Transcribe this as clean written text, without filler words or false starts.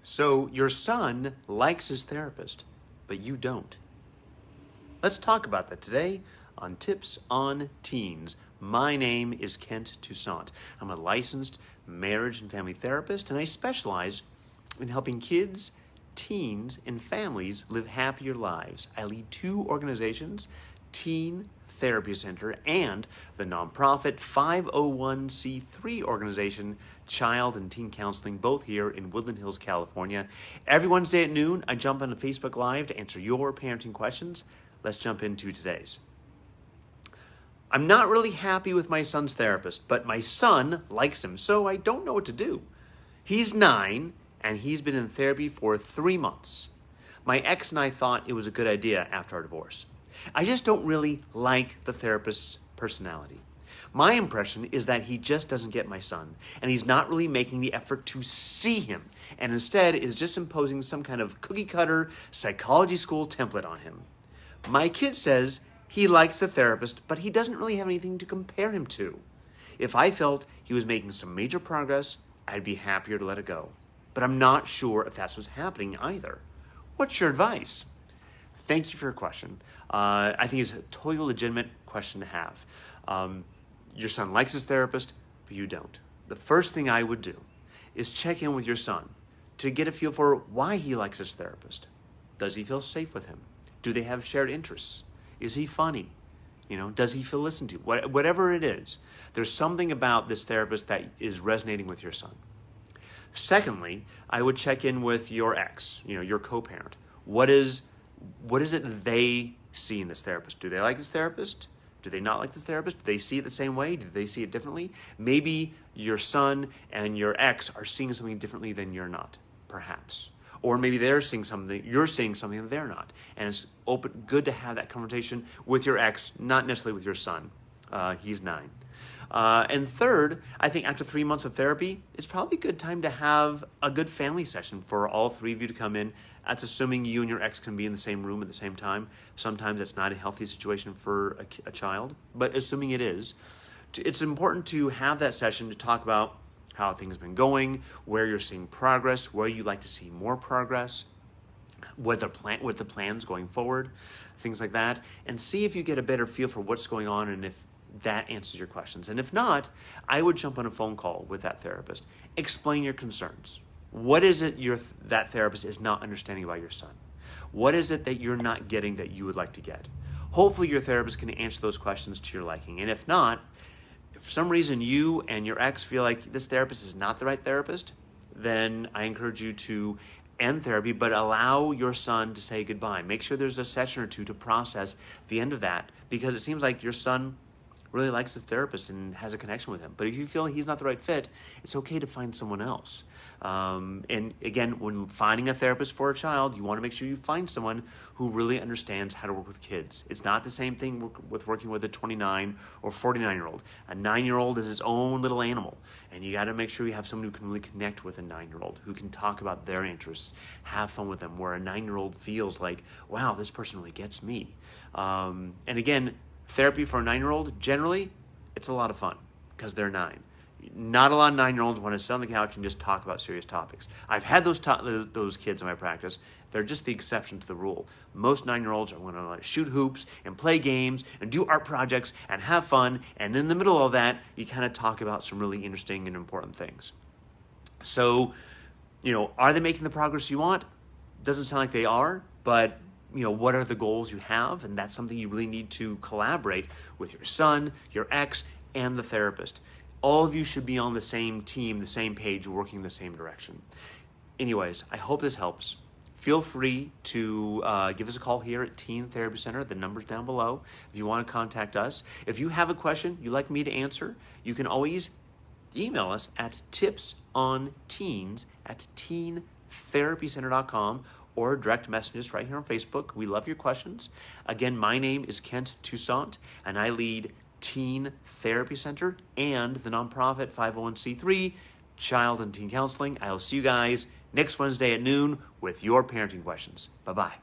So your son likes his therapist, but you don't. Let's talk about that today on Tips on Teens. My name is Kent Toussaint. I'm a licensed marriage and family therapist, and I specialize in helping kids, teens, and families live happier lives. I lead two organizations, Teen Therapy Center and the nonprofit 501c3 organization, Child and Teen Counseling, both here in Woodland Hills, California. Every Wednesday at noon, I jump on Facebook Live to answer your parenting questions. Let's jump into today's. I'm not really happy with my son's therapist, but my son likes him, so I don't know what to do. He's 9, and he's been in therapy for 3 months. My ex and I thought it was a good idea after our divorce. I just don't really like the therapist's personality. My impression is that he just doesn't get my son, and he's not really making the effort to see him, and instead is just imposing some kind of cookie-cutter psychology school template on him. My kid says he likes the therapist, but he doesn't really have anything to compare him to. If I felt he was making some major progress, I'd be happier to let it go. But I'm not sure if that's what's happening either. What's your advice? Thank you for your question. I think it's a totally legitimate question to have. Your son likes his therapist, but you don't. The first thing I would do is check in with your son to get a feel for why he likes his therapist. Does he feel safe with him? Do they have shared interests? Is he funny? Does he feel listened to? Whatever it is, there's something about this therapist that is resonating with your son. Secondly, I would check in with your ex, your co-parent. What is it that they see in this therapist? Do they like this therapist? Do they not like this therapist? Do they see it the same way? Do they see it differently? Maybe your son and your ex are seeing something differently than you're not, perhaps. Or maybe they're seeing something, you're seeing something that they're not. And it's good to have that conversation with your ex, not necessarily with your son. He's 9. And third, I think after 3 months of therapy, it's probably a good time to have a good family session for all three of you to come in. That's assuming you and your ex can be in the same room at the same time. Sometimes that's not a healthy situation for a child, but assuming it is, it's important to have that session to talk about how things have been going, where you're seeing progress, where you'd like to see more progress, what the plans going forward, things like that, and see if you get a better feel for what's going on and if that answers your questions. And if not, I would jump on a phone call with that therapist. Explain your concerns. What is it that therapist is not understanding about your son? What is it that you're not getting that you would like to get? Hopefully your therapist can answer those questions to your liking. And if not, if for some reason you and your ex feel like this therapist is not the right therapist, then I encourage you to end therapy, but allow your son to say goodbye. Make sure there's a session or two to process the end of that, because it seems like your son really likes his therapist and has a connection with him. But if you feel he's not the right fit, it's okay to find someone else. And again, when finding a therapist for a child, you want to make sure you find someone who really understands how to work with kids. It's not the same thing with working with a 29 or 49-year-old. A 9-year-old is his own little animal. And you got to make sure you have someone who can really connect with a 9-year-old, who can talk about their interests, have fun with them, where a 9-year-old feels like, wow, this person really gets me. And again, therapy for a 9-year-old, generally, it's a lot of fun because they're 9. Not a lot of 9-year-olds want to sit on the couch and just talk about serious topics. I've had those kids in my practice. They're just the exception to the rule. Most 9-year-olds are going to shoot hoops and play games and do art projects and have fun. And in the middle of that, you kind of talk about some really interesting and important things. So, are they making the progress you want? Doesn't sound like they are, but what are the goals you have? And that's something you really need to collaborate with your son, your ex, and the therapist. All of you should be on the same team, the same page, working the same direction. Anyways, I hope this helps. Feel free to give us a call here at Teen Therapy Center. The number's down below if you want to contact us. If you have a question you'd like me to answer, you can always email us at tipsonteens@teentherapycenter.com or direct message us right here on Facebook. We love your questions. Again, my name is Kent Toussaint, and I lead Teen Therapy Center and the nonprofit 501c3 Child and Teen Counseling. I'll see you guys next Wednesday at noon with your parenting questions. Bye-bye.